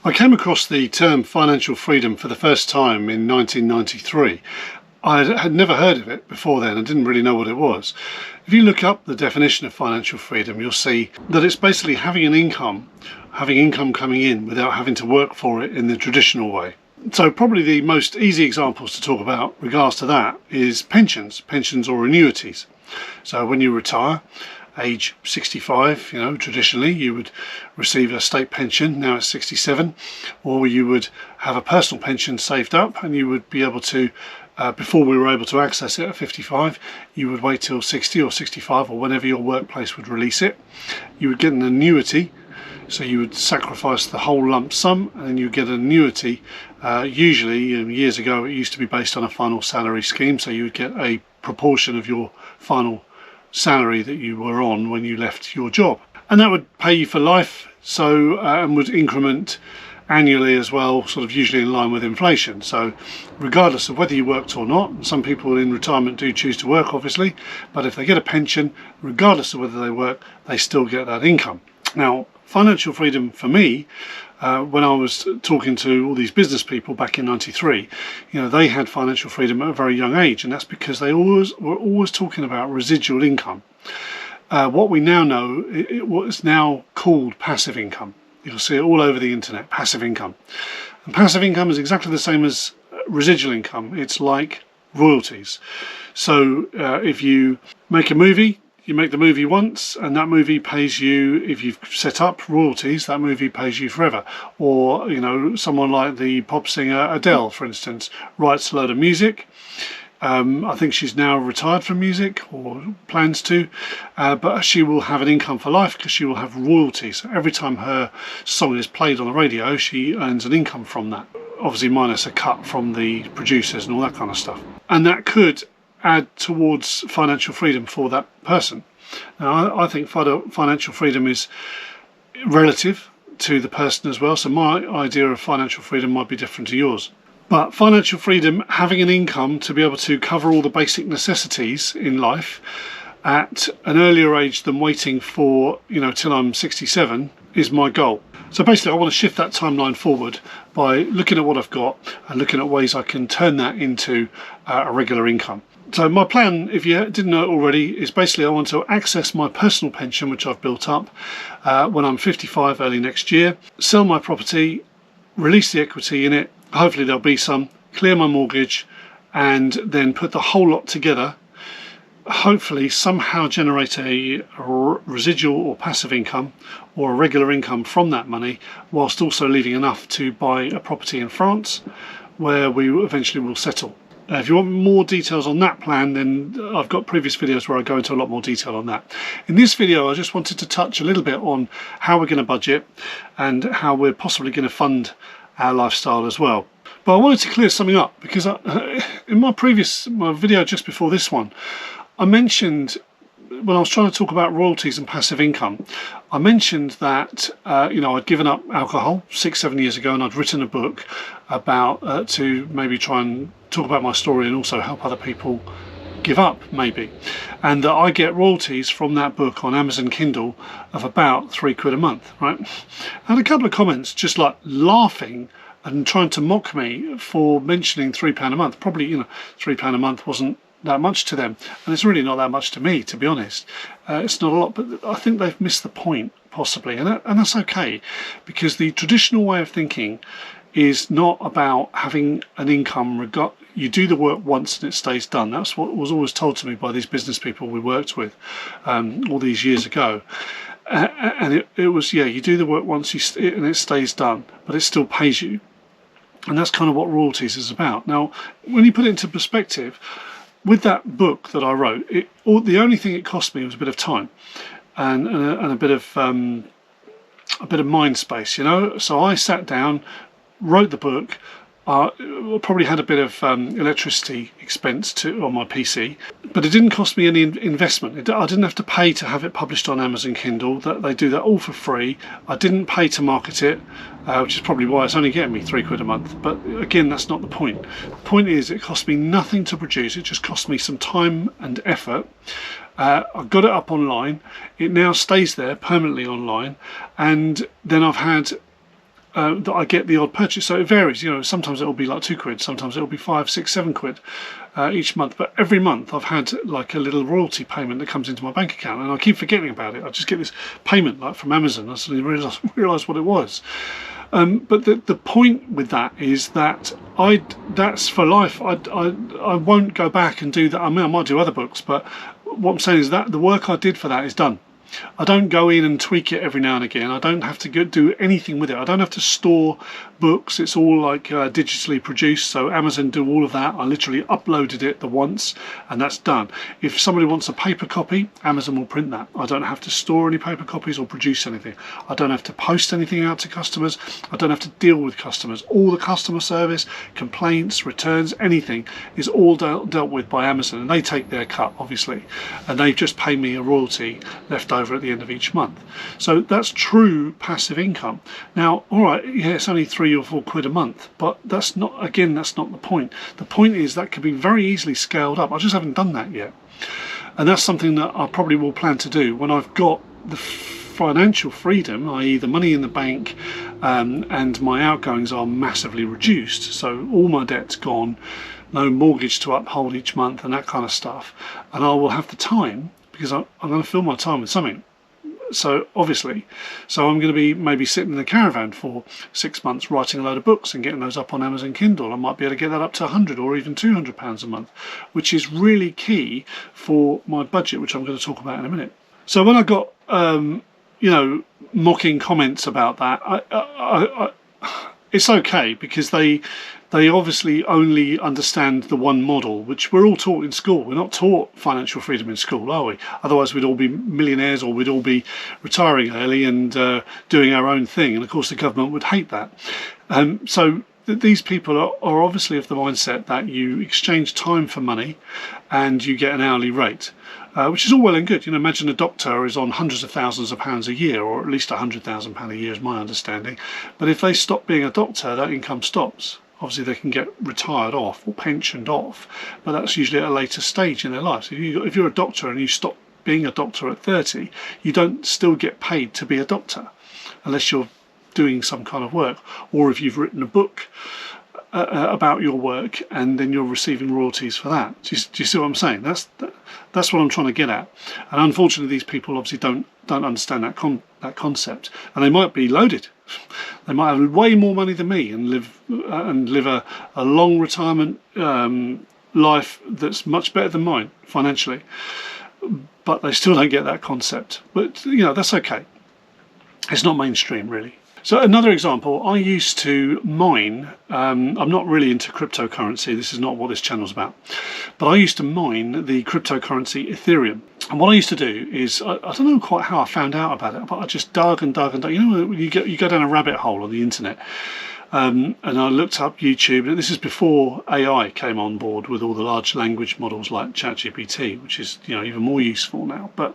I came across the term financial freedom for the first time in 1993. I had never heard of it before then. I didn't really know what it was. If you look up the definition of financial freedom, you'll see that it's basically having income coming in without having to work for it in the traditional way. So probably the most easy examples to talk about regards to that is pensions or annuities. So when you retire, age 65, traditionally you would receive a state pension. Now it's 67, or you would have a personal pension saved up, and you would be able to, before we were able to access it at 55, you would wait till 60 or 65 or whenever your workplace would release it. You would get an annuity, so you would sacrifice the whole lump sum and then you get an annuity. Usually, years ago, it used to be based on a final salary scheme, so you would get a proportion of your final salary that you were on when you left your job, and that would pay you for life, so and would increment annually as well, sort of usually in line with inflation. So regardless of whether you worked or not, some people in retirement do choose to work obviously, but if they get a pension, regardless of whether they work, they still get that income. Now, financial freedom for me, when I was talking to all these business people back in 93, they had financial freedom at a very young age, and that's because they were always talking about residual income. What we now know, what is now called passive income. You'll see it all over the internet, passive income. And passive income is exactly the same as residual income. It's like royalties. So if you make a movie, you make the movie once, and that movie pays you, if you've set up royalties, that movie pays you forever. Or, someone like the pop singer Adele, for instance, writes a load of music. I think she's now retired from music, or plans to, but she will have an income for life because she will have royalties. Every time her song is played on the radio, she earns an income from that. Obviously minus a cut from the producers and all that kind of stuff. And that could add towards financial freedom for that person. Now, I think financial freedom is relative to the person as well, so my idea of financial freedom might be different to yours. But financial freedom, having an income to be able to cover all the basic necessities in life at an earlier age than waiting for, till I'm 67, is my goal. So basically I want to shift that timeline forward by looking at what I've got and looking at ways I can turn that into a regular income. So my plan, if you didn't know it already, is basically I want to access my personal pension, which I've built up, when I'm 55 early next year, sell my property, release the equity in it, hopefully there'll be some, clear my mortgage, and then put the whole lot together, hopefully somehow generate a residual or passive income or a regular income from that money, whilst also leaving enough to buy a property in France where we eventually will settle. If you want more details on that plan, then I've got previous videos where I go into a lot more detail on that. In this video, I just wanted to touch a little bit on how we're going to budget and how we're possibly going to fund our lifestyle as well. But I wanted to clear something up because in my video just before this one, I mentioned, when I was trying to talk about royalties and passive income, I mentioned that I'd given up alcohol 6-7 years ago, and I'd written a book about to maybe try and talk about my story and also help other people give up, maybe, and that I get royalties from that book on Amazon Kindle of about £3 a month, right? I had a couple of comments just like laughing and trying to mock me for mentioning £3 a month. Probably, £3 a month wasn't that much to them, and it's really not that much to me, to be honest. It's not a lot, but I think they've missed the point possibly, and that's okay, because the traditional way of thinking is not about having an income. You do the work once and it stays done. That's what was always told to me by these business people we worked with all these years ago. And it was, you do the work once and it stays done, but it still pays you. And that's kind of what royalties is about. Now, when you put it into perspective, with that book that I wrote, the only thing it cost me was a bit of time and a bit of mind space, So I sat down, wrote the book. Probably had a bit of electricity expense on my PC, but it didn't cost me any investment. I didn't have to pay to have it published on Amazon Kindle. They do that all for free. I didn't pay to market it, which is probably why it's only getting me £3 a month. But again, that's not the point. The point is, it cost me nothing to produce. It just cost me some time and effort. I got it up online. It now stays there permanently online, and then I've had that I get the odd purchase. So it varies, sometimes it'll be like £2, sometimes it'll be 5, 6, 7 quid each month. But every month I've had like a little royalty payment that comes into my bank account, and I keep forgetting about it. I just get this payment like from Amazon. I suddenly realise what it was. But the point with that is that that's for life. I won't go back and do that. I mean, I might do other books, but what I'm saying is that the work I did for that is done. I don't go in and tweak it every now and again. I don't have to do anything with it. I don't have to store books. It's all like digitally produced. So Amazon do all of that. I literally uploaded it the once and that's done. If somebody wants a paper copy, Amazon will print that. I don't have to store any paper copies or produce anything. I don't have to post anything out to customers. I don't have to deal with customers. All the customer service, complaints, returns, anything is all dealt with by Amazon, and they take their cut, obviously, and they just pay me a royalty left over at the end of each month. So that's true passive income. Now, all right, yeah, it's only 3 or 4 quid a month, but that's not the point. The point is that could be very easily scaled up. I just haven't done that yet, and that's something that I probably will plan to do when I've got the financial freedom, i.e. the money in the bank, and my outgoings are massively reduced, so all my debt's gone, no mortgage to uphold each month and that kind of stuff, and I will have the time, because I'm going to fill my time with something. So obviously, I'm going to be maybe sitting in the caravan for 6 months writing a load of books and getting those up on Amazon Kindle. I might be able to get that up to £100 or even £200 a month, which is really key for my budget, which I'm going to talk about in a minute. So when I got mocking comments about that, it's okay, because they obviously only understand the one model, which we're all taught in school. We're not taught financial freedom in school, are we? Otherwise we'd all be millionaires, or we'd all be retiring early and doing our own thing, and of course the government would hate that. So these people are obviously of the mindset that you exchange time for money and you get an hourly rate. Which is all well and good. Imagine a doctor is on hundreds of thousands of pounds a year, or at least £100,000 a year is my understanding. But if they stop being a doctor, that income stops. Obviously they can get retired off or pensioned off, but that's usually at a later stage in their lives. If you're a doctor and you stop being a doctor at 30, you don't still get paid to be a doctor, unless you're doing some kind of work, or if you've written a book about your work and then you're receiving royalties for that. Do you see what I'm saying? That's what I'm trying to get at. And unfortunately these people obviously don't understand that concept, and they might be loaded. They might have way more money than me and live a long retirement life that's much better than mine financially, but they still don't get that concept. But that's okay. It's not mainstream really. So another example, I used to mine, I'm not really into cryptocurrency, this is not what this channel's about, but I used to mine the cryptocurrency Ethereum. And what I used to do is, I don't know quite how I found out about it, but I just dug and dug and dug. You go down a rabbit hole on the internet, and I looked up YouTube, and this is before AI came on board with all the large language models like ChatGPT, which is even more useful now. But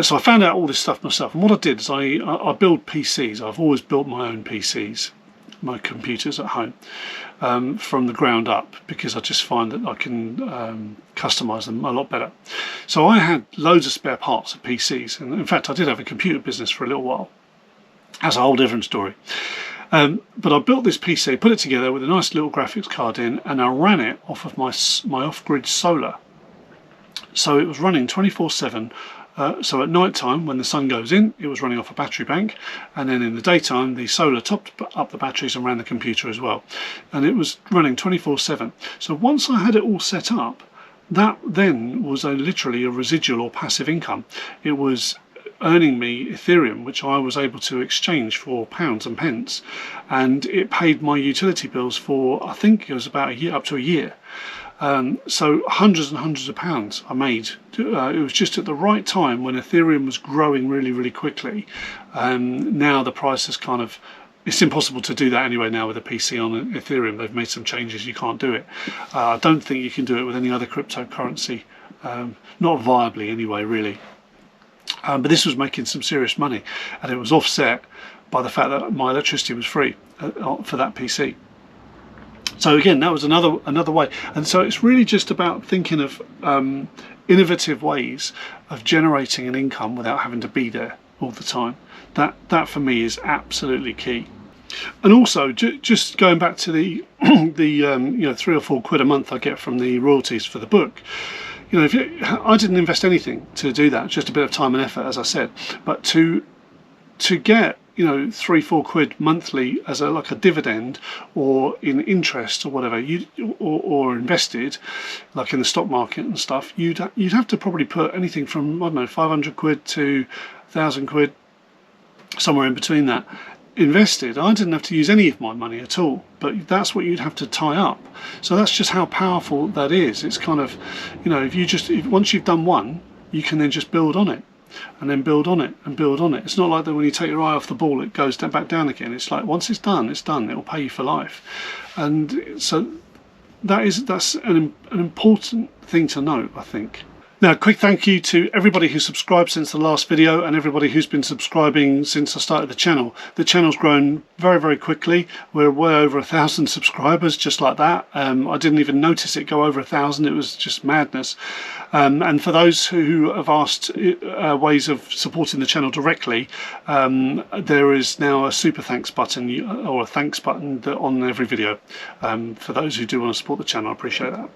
so I found out all this stuff myself, and what I did is I build PCs. I've always built my own PCs, my computers at home, from the ground up, because I just find that I can customize them a lot better. So I had loads of spare parts of PCs, and in fact I did have a computer business for a little while. That's a whole different story. But I built this PC, put it together with a nice little graphics card in, and I ran it off of my off-grid solar. So it was running 24/7. So at night time, when the sun goes in, it was running off a battery bank, and then in the daytime the solar topped up the batteries and ran the computer as well, and it was running 24/7. So once I had it all set up, that then was literally a residual or passive income. It was earning me Ethereum, which I was able to exchange for pounds and pence, and it paid my utility bills for, I think it was about a year, up to a year. So hundreds and hundreds of pounds I made. It was just at the right time when Ethereum was growing really, really quickly. Now the price is it's impossible to do that anyway now with a PC on Ethereum. They've made some changes, you can't do it. I don't think you can do it with any other cryptocurrency, not viably anyway, really. But this was making some serious money, and it was offset by the fact that my electricity was free for that PC. So again, that was another way. And so it's really just about thinking of innovative ways of generating an income without having to be there all the time. That for me is absolutely key. And also, just going back to the the £3 or £4 a month I get from the royalties for the book. I didn't invest anything to do that, just a bit of time and effort, as I said. But to get £3-4 monthly as like a dividend or in interest or whatever, or invested like in the stock market and stuff, you'd have to probably put anything from, I don't know, £500 to £1,000, somewhere in between that, invested. I didn't have to use any of my money at all, but that's what you'd have to tie up. So that's just how powerful that is. It's kind of, once you've done one, you can then just build on it, and then build on it and build on it. It's not like that when you take your eye off the ball, it goes back down again. It's like once it's done, it's done. It'll pay you for life. And so that's an important thing to note, I think. Now, a quick thank you to everybody who subscribed since the last video and everybody who's been subscribing since I started the channel. The channel's grown very, very quickly. We're way over 1,000 subscribers, just like that. I didn't even notice it go over 1,000. It was just madness. And for those who have asked ways of supporting the channel directly, there is now a super thanks button or a thanks button on every video. For those who do want to support the channel, I appreciate that.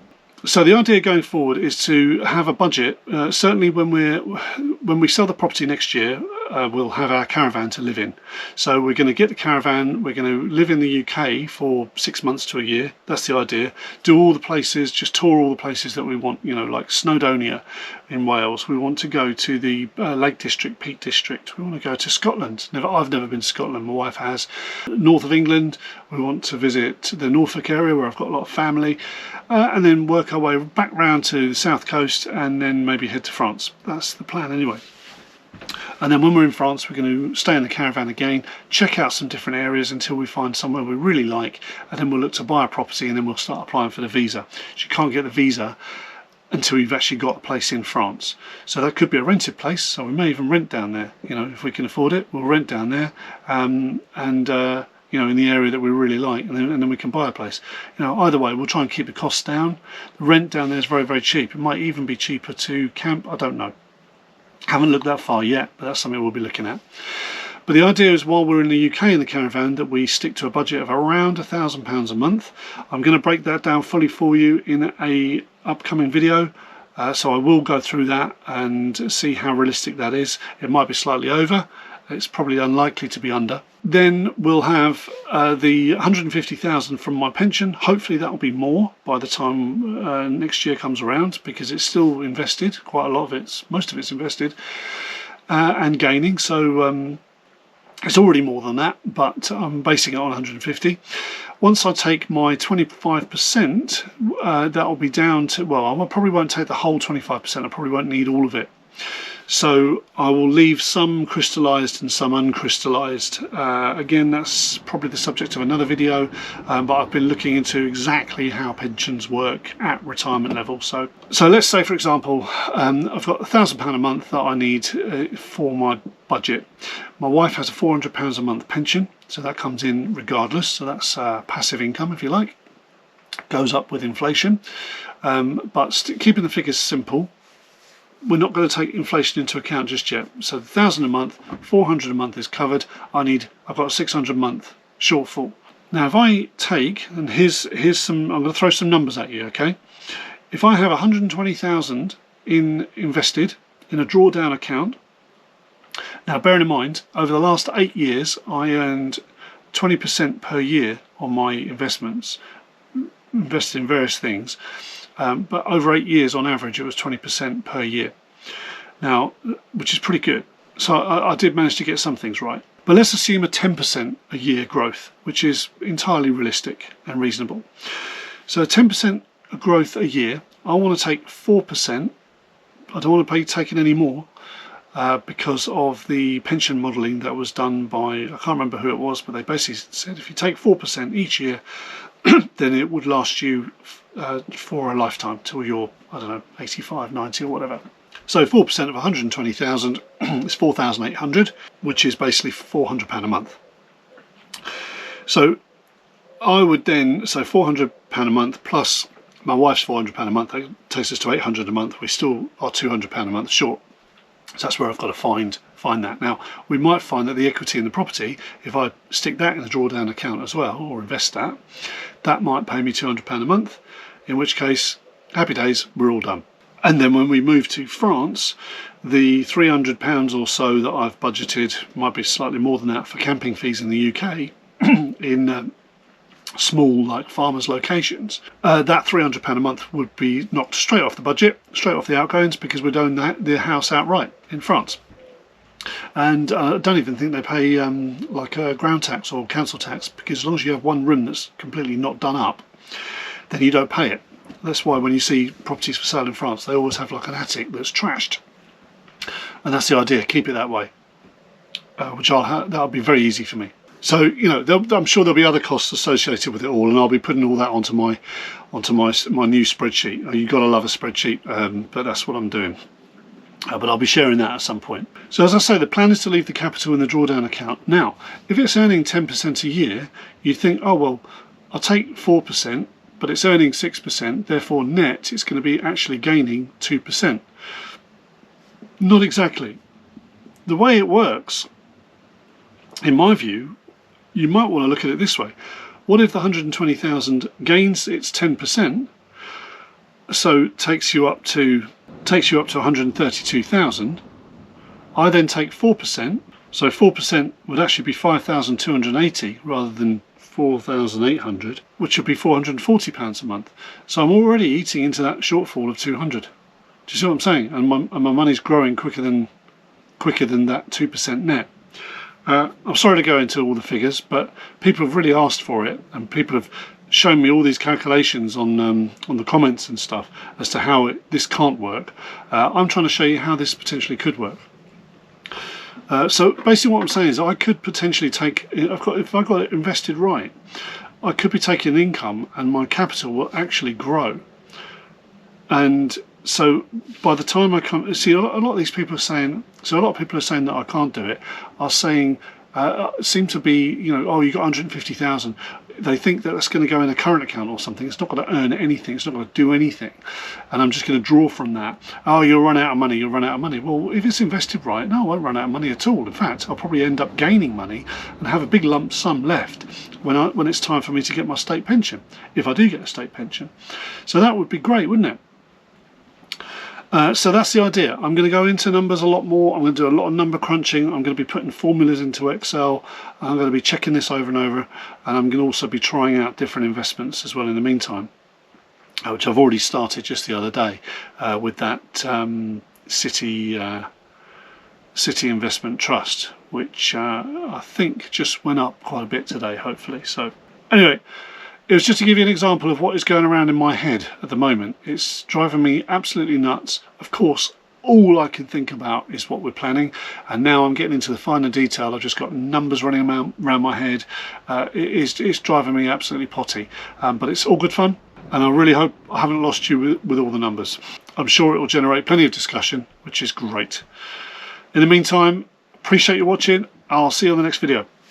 So the idea going forward is to have a budget. Certainly when we sell the property next year, we'll have our caravan to live in. So we're going to get the caravan, we're going to live in the UK for 6 months to a year. That's the idea. Do all the places, just tour all the places that we want, like Snowdonia in Wales. We want to go to the Lake District, Peak District. We want to go to Scotland. I've never been to Scotland, my wife has. North of England, we want to visit the Norfolk area where I've got a lot of family, and then work our way back round to the south coast and then maybe head to France. That's the plan anyway. And then when we're in France, we're going to stay in the caravan again, check out some different areas until we find somewhere we really like, and then we'll look to buy a property, and then we'll start applying for the visa. So you can't get the visa until you've actually got a place in France. So that could be a rented place, so we may even rent down there. If we can afford it, we'll rent down there, in the area that we really like, and then we can buy a place. Either way, we'll try and keep the costs down. The rent down there is very, very cheap. It might even be cheaper to camp, I don't know. Haven't looked that far yet, but that's something we'll be looking at. But the idea is, while we're in the UK in the caravan, that we stick to a budget of around £1,000 a month. I'm going to break that down fully for you in a upcoming video. So I will go through that and see how realistic that is. It might be slightly over. It's probably unlikely to be under. Then we'll have the 150,000 from my pension. Hopefully that will be more by the time next year comes around, because it's still invested. Quite a lot of most of it's invested and gaining. So it's already more than that, but I'm basing it on 150. Once I take my 25%, that will be down to, well, I probably won't take the whole 25%. I probably won't need all of it. So I will leave some crystallised and some uncrystallised. Again, that's probably the subject of another video, but I've been looking into exactly how pensions work at retirement level. So let's say, for example, I've got £1,000 a month that I need for my budget. My wife has a £400 a month pension, so that comes in regardless. So that's passive income, if you like. Goes up with inflation, but keeping the figures simple. We're not going to take inflation into account just yet. So £1,000 a month, £400 a month is covered. I've got a £600 a month shortfall. Now, if I take, and here's some, I'm going to throw some numbers at you, okay? If I have 120,000 invested in a drawdown account, now bearing in mind, over the last 8 years, I earned 20% per year on my investments, invested in various things. But over 8 years, on average, it was 20% per year. Now, which is pretty good. So I did manage to get some things right. But let's assume a 10% a year growth, which is entirely realistic and reasonable. So 10% growth a year. I want to take 4%. I don't want to be taking any more because of the pension modelling that was done by, I can't remember who it was, but they basically said if you take 4% each year, then it would last you for a lifetime till you're, I don't know, 85, 90 or whatever. So 4% of 120,000 is 4,800, which is basically £400 a month. So I would then, so £400 a month plus my wife's £400 a month, that takes us to £800 a month. We still are £200 a month short. So that's where I've got to find find that. Now, we might find that the equity in the property, if I stick that in a drawdown account as well, or invest that, that might pay me £200 a month, in which case, happy days, we're all done. And then when we move to France, the £300 or so that I've budgeted, might be slightly more than that, for camping fees in the UK, in small like farmers locations, that £300 a month would be knocked straight off the budget, straight off the outgoings, because we're doing the house outright in France. And I don't even think they pay like a ground tax or council tax, because as long as you have one room that's completely not done up, then you don't pay it. That's why when you see properties for sale in France, they always have like an attic that's trashed, and that's the idea. Keep it that way, which that'll be very easy for me. So I'm sure there'll be other costs associated with it all, and I'll be putting all that onto my new spreadsheet. You've got to love a spreadsheet, but that's what I'm doing. But I'll be sharing that at some point. So as I say, the plan is to leave the capital in the drawdown account. Now, if it's earning 10% a year, you think, oh well, I'll take 4%. But it's earning 6%, therefore net it's going to be actually gaining 2%. Not exactly. The way it works, in my view, you might want to look at it this way. What if the 120,000 gains its 10%, so takes you up to 132,000? I then take 4%, so 4% would actually be 5,280 rather than 4,800, which would be £440 a month. So I'm already eating into that shortfall of 200. Do you see what I'm saying? And my money's growing quicker than that 2% net. I'm sorry to go into all the figures, but people have really asked for it, and people have shown me all these calculations on the comments and stuff as to how this can't work. I'm trying to show you how this potentially could work. So basically what I'm saying is I could potentially take, if I got it invested right, I could be taking income and my capital will actually grow. And so by the time I come, see, a lot of these people are saying, so a lot of people are saying that I can't do it, are saying, seem to be, oh, you got 150,000. They think that that's going to go in a current account or something. It's not going to earn anything. It's not going to do anything. And I'm just going to draw from that. Oh, you'll run out of money. You'll run out of money. Well, if it's invested right, no, I won't run out of money at all. In fact, I'll probably end up gaining money and have a big lump sum left when it's time for me to get my state pension, if I do get a state pension. So that would be great, wouldn't it? So that's the idea. I'm going to go into numbers a lot more. I'm going to do a lot of number crunching. I'm going to be putting formulas into Excel. I'm going to be checking this over and over, and I'm going to also be trying out different investments as well in the meantime, which I've already started just the other day with that City Investment Trust, which I think just went up quite a bit today, hopefully. So anyway, it was just to give you an example of what is going around in my head at the moment. It's driving me absolutely nuts. Of course, all I can think about is what we're planning, and now I'm getting into the finer detail. I've just got numbers running around my head. It's driving me absolutely potty, but it's all good fun, and I really hope I haven't lost you with all the numbers. I'm sure it will generate plenty of discussion, which is great. In the meantime, appreciate you watching. I'll see you on the next video.